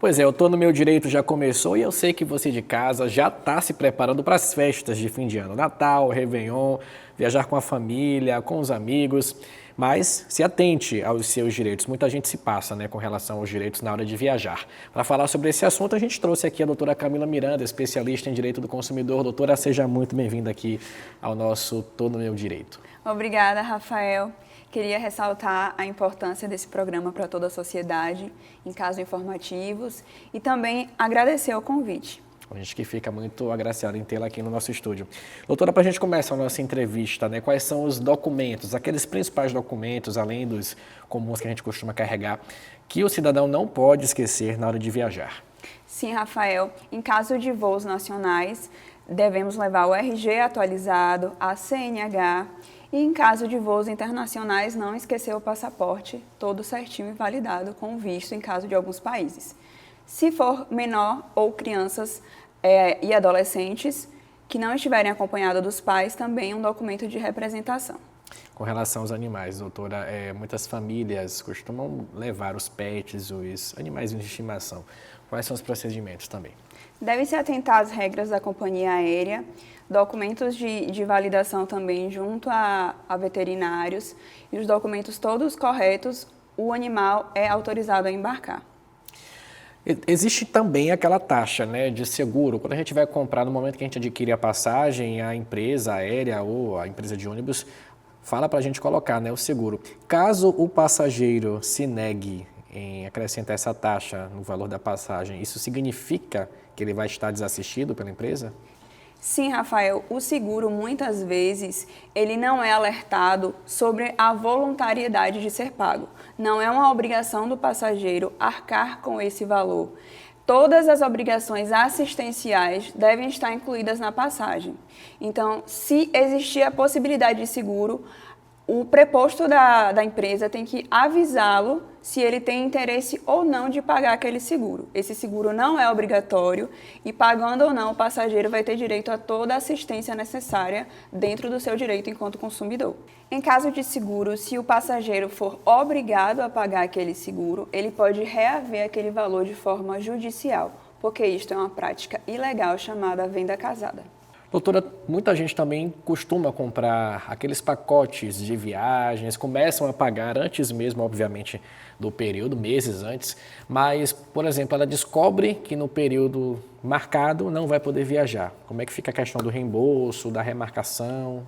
Pois é, o Tô no Meu Direito já começou e eu sei que você de casa já está se preparando para as festas de fim de ano, Natal, Réveillon, viajar com a família, com os amigos, mas se atente aos seus direitos. Muita gente se passa, com relação aos direitos na hora de viajar. Para falar sobre esse assunto, a gente trouxe aqui a doutora Camila Miranda, especialista em Direito do Consumidor. Doutora, seja muito bem-vinda aqui ao nosso Tô no Meu Direito. Obrigada, Rafael. Queria ressaltar a importância desse programa para toda a sociedade, em casos informativos, e também agradecer o convite. A gente que fica muito agraciado em tê-la aqui no nosso estúdio. Doutora, para a gente começar a nossa entrevista, quais são os documentos, aqueles principais documentos, além dos comuns que a gente costuma carregar, que o cidadão não pode esquecer na hora de viajar? Sim, Rafael. Em caso de voos nacionais, devemos levar o RG atualizado, a CNH, e em caso de voos internacionais, não esquecer o passaporte, todo certinho e validado com visto em caso de alguns países. Se for menor ou crianças e adolescentes que não estiverem acompanhados dos pais, também um documento de representação. Com relação aos animais, doutora, muitas famílias costumam levar os pets, os animais de estimação. Quais são os procedimentos também? Deve-se atentar às regras da companhia aérea, documentos de validação também junto a veterinários e os documentos todos corretos, o animal é autorizado a embarcar. Existe também aquela taxa de seguro. Quando a gente vai comprar, no momento que a gente adquire a passagem, a empresa aérea ou a empresa de ônibus fala para a gente colocar o seguro. Caso o passageiro se negue em acrescentar essa taxa no valor da passagem, isso significa que ele vai estar desassistido pela empresa? Sim, Rafael, o seguro muitas vezes ele não é alertado sobre a voluntariedade de ser pago. Não é uma obrigação do passageiro arcar com esse valor. Todas as obrigações assistenciais devem estar incluídas na passagem. Então, se existir a possibilidade de seguro, o preposto da empresa tem que avisá-lo se ele tem interesse ou não de pagar aquele seguro. Esse seguro não é obrigatório e, pagando ou não, o passageiro vai ter direito a toda a assistência necessária dentro do seu direito enquanto consumidor. Em caso de seguro, se o passageiro for obrigado a pagar aquele seguro, ele pode reaver aquele valor de forma judicial, porque isto é uma prática ilegal chamada venda casada. Doutora, muita gente também costuma comprar aqueles pacotes de viagens, começam a pagar antes mesmo, obviamente, do período, meses antes, mas, por exemplo, ela descobre que no período marcado não vai poder viajar. Como é que fica a questão do reembolso, da remarcação?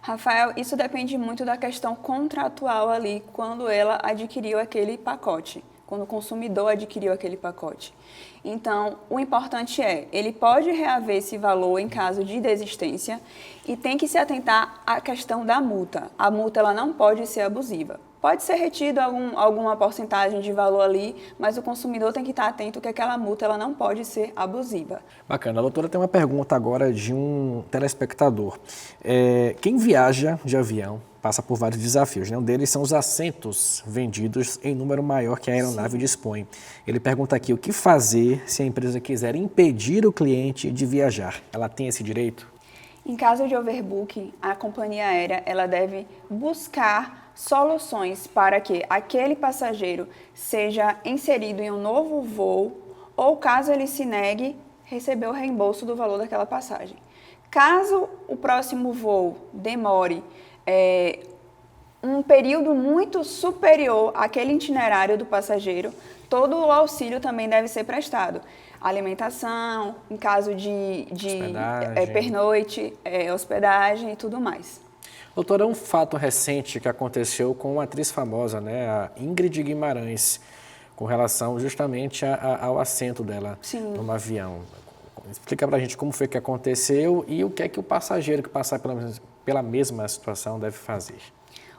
Rafael, isso depende muito da questão contratual ali, quando ela adquiriu aquele pacote, quando o consumidor adquiriu aquele pacote. Então, o importante ele pode reaver esse valor em caso de desistência e tem que se atentar à questão da multa. A multa ela não pode ser abusiva. Pode ser retido alguma porcentagem de valor ali, mas o consumidor tem que estar atento que aquela multa ela não pode ser abusiva. Bacana. A doutora tem uma pergunta agora de um telespectador. Quem viaja de avião passa por vários desafios. Um deles são os assentos vendidos em número maior que a aeronave dispõe. Ele pergunta aqui o que fazer se a empresa quiser impedir o cliente de viajar. Ela tem esse direito? Em caso de overbooking, a companhia aérea ela deve buscar soluções para que aquele passageiro seja inserido em um novo voo ou, caso ele se negue, receber o reembolso do valor daquela passagem. Caso o próximo voo demore um período muito superior àquele itinerário do passageiro, todo o auxílio também deve ser prestado. Alimentação, em caso de pernoite, hospedagem e tudo mais. Doutora, um fato recente que aconteceu com uma atriz famosa, a Ingrid Guimarães, com relação justamente ao assento dela no avião. Explica pra gente como foi que aconteceu e o que é que o passageiro que passar pela mesma situação deve fazer.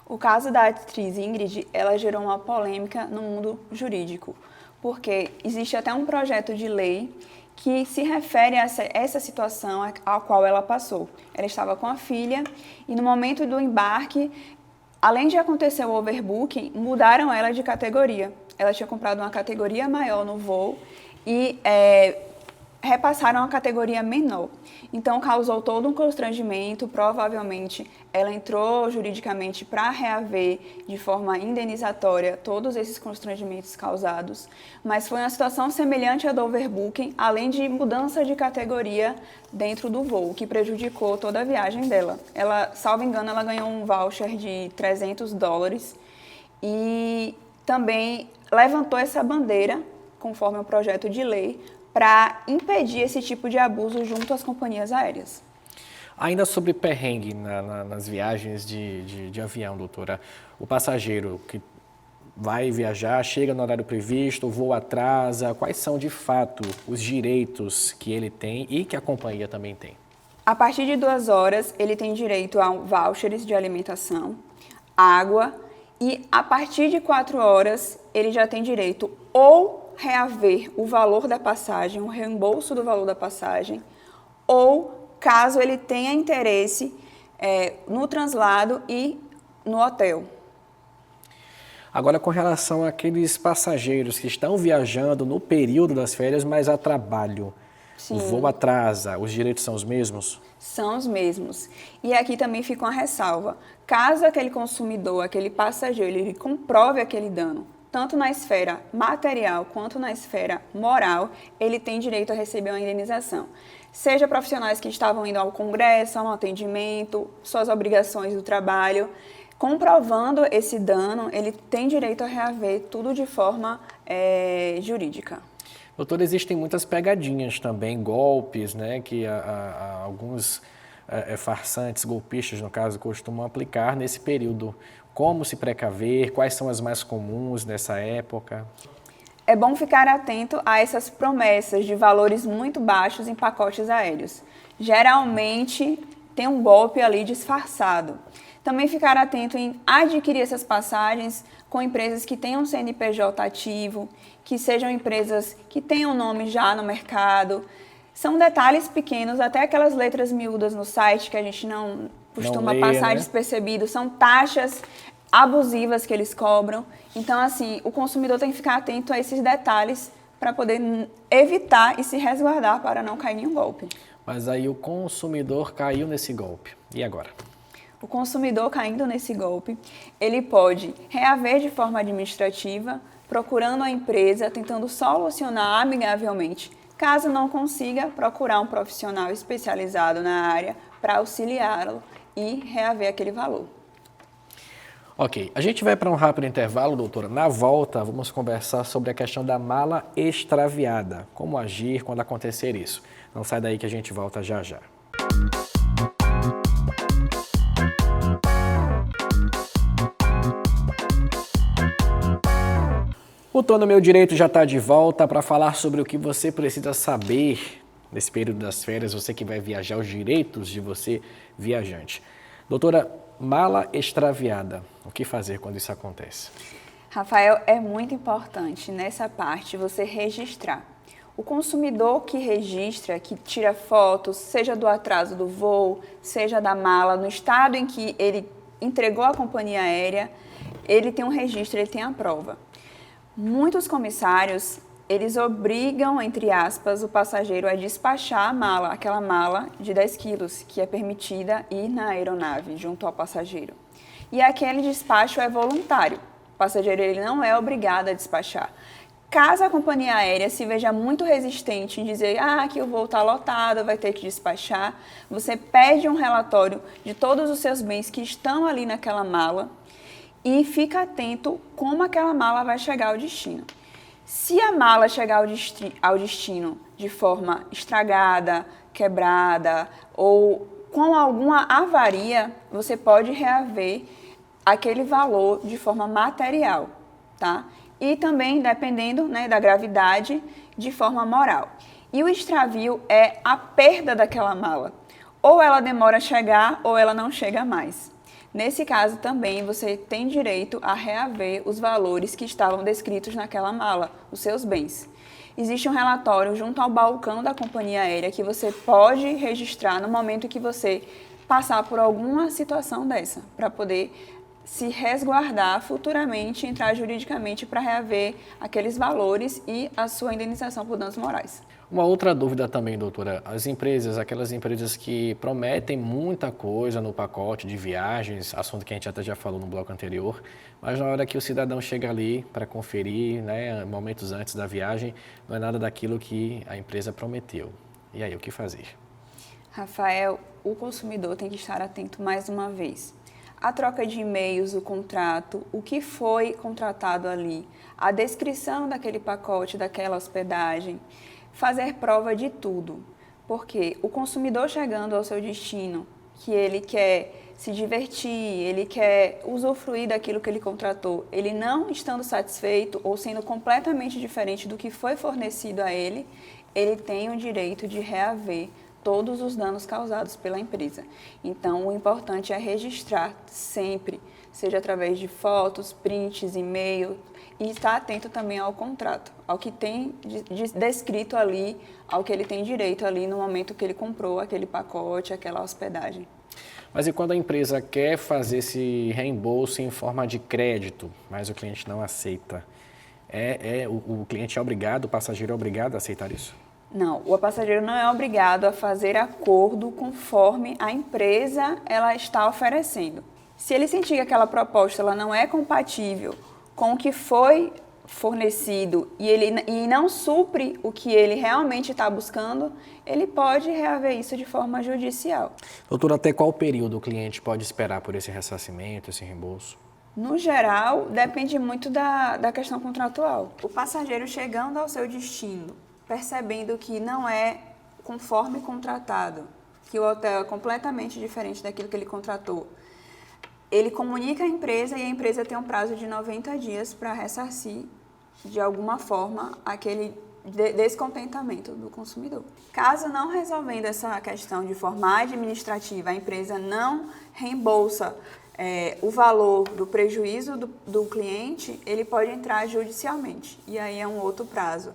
O caso da atriz Ingrid, ela gerou uma polêmica no mundo jurídico, porque existe até um projeto de lei que se refere a essa situação a qual ela passou. Ela estava com a filha e no momento do embarque, além de acontecer o overbooking, mudaram ela de categoria. Ela tinha comprado uma categoria maior no voo e repassaram a categoria menor. Então, causou todo um constrangimento, provavelmente ela entrou juridicamente para reaver de forma indenizatória todos esses constrangimentos causados, mas foi uma situação semelhante à do overbooking, além de mudança de categoria dentro do voo, que prejudicou toda a viagem dela. Ela, salvo engano, ela ganhou um voucher de $300 e também levantou essa bandeira, conforme o projeto de lei, para impedir esse tipo de abuso junto às companhias aéreas. Ainda sobre perrengue nas viagens de avião, doutora, o passageiro que vai viajar, chega no horário previsto, o voo atrasa, quais são de fato os direitos que ele tem e que a companhia também tem? A partir de 2 horas, ele tem direito a vouchers de alimentação, água, e a partir de 4 horas, ele já tem direito ou reaver o valor da passagem, o reembolso do valor da passagem, ou caso ele tenha interesse no translado e no hotel. Agora, com relação àqueles passageiros que estão viajando no período das férias, mas a trabalho, Sim. O voo atrasa, os direitos são os mesmos? São os mesmos. E aqui também fica uma ressalva. Caso aquele consumidor, aquele passageiro, ele comprove aquele dano, tanto na esfera material quanto na esfera moral, ele tem direito a receber uma indenização. Seja profissionais que estavam indo ao congresso, a um atendimento, suas obrigações do trabalho, comprovando esse dano, ele tem direito a reaver tudo de forma jurídica. Doutor, existem muitas pegadinhas também, golpes, né, que alguns farsantes, golpistas, no caso, costumam aplicar nesse período. Como se precaver? Quais são as mais comuns nessa época? É bom ficar atento a essas promessas de valores muito baixos em pacotes aéreos. Geralmente tem um golpe ali disfarçado. Também ficar atento em adquirir essas passagens com empresas que tenham CNPJ ativo, que sejam empresas que tenham nome já no mercado. São detalhes pequenos, até aquelas letras miúdas no site que a gente não costuma passar despercebido, são taxas abusivas que eles cobram. Então, assim, o consumidor tem que ficar atento a esses detalhes para poder evitar e se resguardar para não cair em um golpe. Mas aí o consumidor caiu nesse golpe. E agora? O consumidor caindo nesse golpe, ele pode reaver de forma administrativa, procurando a empresa, tentando solucionar amigavelmente. Caso não consiga, procurar um profissional especializado na área para auxiliá-lo e reaver aquele valor. Ok, a gente vai para um rápido intervalo, doutora. Na volta, vamos conversar sobre a questão da mala extraviada. Como agir quando acontecer isso. Não sai daí que a gente volta já já. O Tô no Meu Direito já está de volta para falar sobre o que você precisa saber nesse período das férias, você que vai viajar, os direitos de você viajante. Doutora, mala extraviada, o que fazer quando isso acontece? Rafael, é muito importante nessa parte você registrar. O consumidor que registra, que tira fotos, seja do atraso do voo, seja da mala, no estado em que ele entregou à companhia aérea, ele tem um registro, ele tem a prova. Muitos comissários, eles obrigam, entre aspas, o passageiro a despachar a mala, aquela mala de 10 quilos, que é permitida ir na aeronave junto ao passageiro. E aquele despacho é voluntário. O passageiro ele não é obrigado a despachar. Caso a companhia aérea se veja muito resistente em dizer que o voo está lotado, vai ter que despachar, você pede um relatório de todos os seus bens que estão ali naquela mala e fica atento como aquela mala vai chegar ao destino. Se a mala chegar ao destino de forma estragada, quebrada ou com alguma avaria, você pode reaver aquele valor de forma material, tá? E também, dependendo, da gravidade, de forma moral. E o extravio é a perda daquela mala. Ou ela demora a chegar ou ela não chega mais. Nesse caso também você tem direito a reaver os valores que estavam descritos naquela mala, os seus bens. Existe um relatório junto ao balcão da companhia aérea que você pode registrar no momento que você passar por alguma situação dessa, para poder se resguardar futuramente, entrar juridicamente para reaver aqueles valores e a sua indenização por danos morais. Uma outra dúvida também, doutora, as empresas, aquelas empresas que prometem muita coisa no pacote de viagens, assunto que a gente até já falou no bloco anterior, mas na hora que o cidadão chega ali para conferir, né, momentos antes da viagem, não é nada daquilo que a empresa prometeu. E aí, o que fazer? Rafael, o consumidor tem que estar atento mais uma vez. A troca de e-mails, o contrato, o que foi contratado ali, a descrição daquele pacote, daquela hospedagem, fazer prova de tudo. Porque o consumidor chegando ao seu destino, que ele quer se divertir, ele quer usufruir daquilo que ele contratou, ele não estando satisfeito ou sendo completamente diferente do que foi fornecido a ele tem o direito de reaver todos os danos causados pela empresa. Então, o importante é registrar sempre, seja através de fotos, prints, e-mail, e estar atento também ao contrato, ao que tem descrito ali, ao que ele tem direito ali no momento que ele comprou aquele pacote, aquela hospedagem. Mas e quando a empresa quer fazer esse reembolso em forma de crédito, mas o cliente não aceita? O cliente é obrigado, o passageiro é obrigado a aceitar isso? Não, o passageiro não é obrigado a fazer acordo conforme a empresa ela está oferecendo. Se ele sentir que aquela proposta ela não é compatível com o que foi fornecido e não supre o que ele realmente está buscando, ele pode reaver isso de forma judicial. Doutora, até qual período o cliente pode esperar por esse ressarcimento, esse reembolso? No geral, depende muito da questão contratual. O passageiro chegando ao seu destino, percebendo que não é conforme contratado, que o hotel é completamente diferente daquilo que ele contratou, ele comunica à empresa e a empresa tem um prazo de 90 dias para ressarcir, de alguma forma, aquele descontentamento do consumidor. Caso não resolvendo essa questão de forma administrativa, a empresa não reembolsa o valor do prejuízo do cliente, ele pode entrar judicialmente. E aí é um outro prazo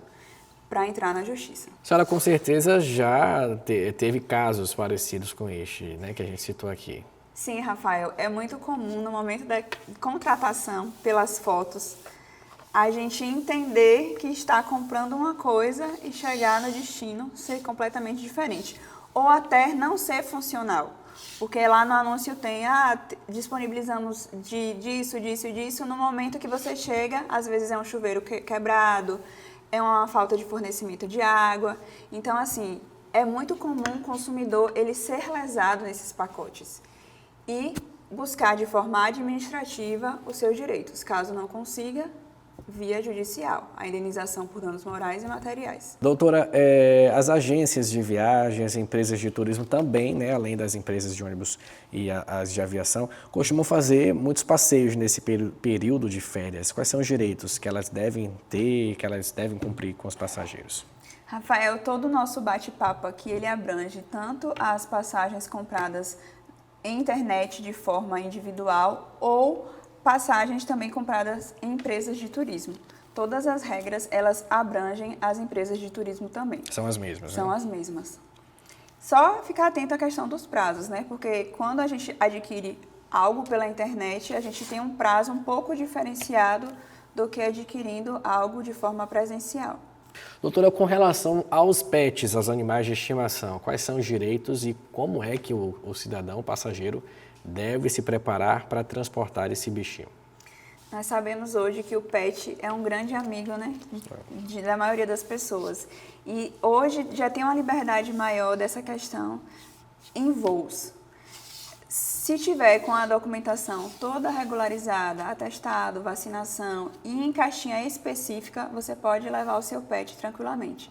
para entrar na justiça. A senhora com certeza já teve casos parecidos com este, né, que a gente citou aqui. Sim, Rafael, é muito comum no momento da contratação pelas fotos a gente entender que está comprando uma coisa e chegar no destino ser completamente diferente. Ou até não ser funcional. Porque lá no anúncio tem, disponibilizamos disso. No momento que você chega, às vezes é um chuveiro quebrado, é uma falta de fornecimento de água. Então, assim, é muito comum o consumidor ele ser lesado nesses pacotes e buscar de forma administrativa os seus direitos. Caso não consiga, via judicial, a indenização por danos morais e materiais. Doutora, as agências de viagem, as empresas de turismo também, né, além das empresas de ônibus e as de aviação, costumam fazer muitos passeios nesse período de férias. Quais são os direitos que elas devem ter, que elas devem cumprir com os passageiros? Rafael, todo o nosso bate-papo aqui, ele abrange tanto as passagens compradas em internet de forma individual ou passagens também compradas em empresas de turismo. Todas as regras, elas abrangem as empresas de turismo também. São as mesmas, São né? as mesmas. Só ficar atento à questão dos prazos, né? Porque quando a gente adquire algo pela internet, a gente tem um prazo um pouco diferenciado do que adquirindo algo de forma presencial. Doutora, com relação aos pets, aos animais de estimação, quais são os direitos e como é que o cidadão, o passageiro, deve se preparar para transportar esse bichinho? Nós sabemos hoje que o pet é um grande amigo, né, da maioria das pessoas. E hoje já tem uma liberdade maior dessa questão em voos. Se tiver com a documentação toda regularizada, atestado, vacinação e em caixinha específica, você pode levar o seu pet tranquilamente.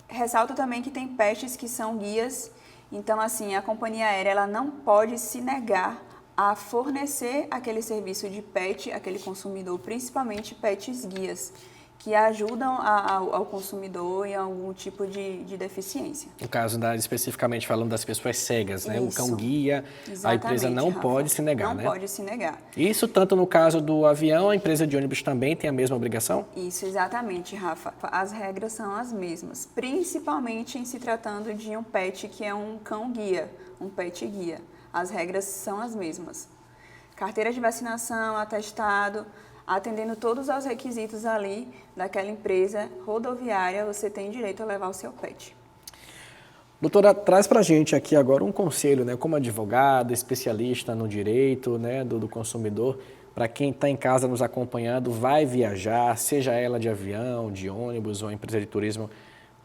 Ressalto também que tem pets que são guias, então assim, a companhia aérea ela não pode se negar a fornecer aquele serviço de pet, aquele consumidor, principalmente pets guias, que ajudam ao consumidor em algum tipo de deficiência. No caso, especificamente falando das pessoas cegas, né? Isso. O cão-guia, a empresa não Rafa, pode se negar, né? Não pode se negar. Isso tanto no caso do avião, a empresa de ônibus também tem a mesma obrigação? Isso, exatamente, Rafa. As regras são as mesmas, principalmente em se tratando de um pet que é um cão-guia, um pet guia. As regras são as mesmas. carteira de vacinação, atestado, atendendo todos aos requisitos ali daquela empresa rodoviária, você tem direito a levar o seu pet. Doutora, traz para a gente aqui agora um conselho, né, como advogada, especialista no direito, né, do consumidor, para quem está em casa nos acompanhando, vai viajar, seja ela de avião, de ônibus ou empresa de turismo,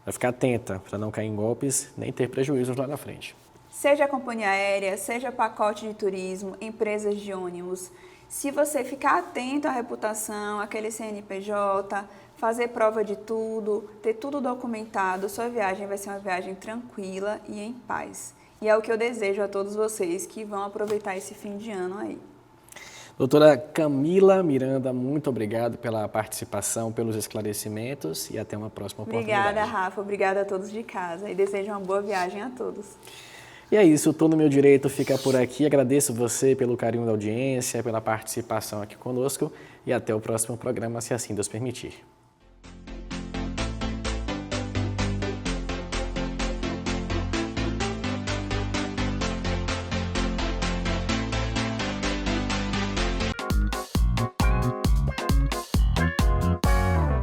vai ficar atenta para não cair em golpes nem ter prejuízos lá na frente. Seja companhia aérea, seja pacote de turismo, empresas de ônibus, se você ficar atento à reputação, aquele CNPJ, fazer prova de tudo, ter tudo documentado, sua viagem vai ser uma viagem tranquila e em paz. E é o que eu desejo a todos vocês que vão aproveitar esse fim de ano aí. Doutora Camila Miranda, muito obrigado pela participação, pelos esclarecimentos e até uma próxima oportunidade. Obrigada, Rafa. Obrigada a todos de casa e desejo uma boa viagem a todos. E é isso, o Tô no Meu Direito fica por aqui. Agradeço você pelo carinho da audiência, pela participação aqui conosco e até o próximo programa, se assim Deus permitir.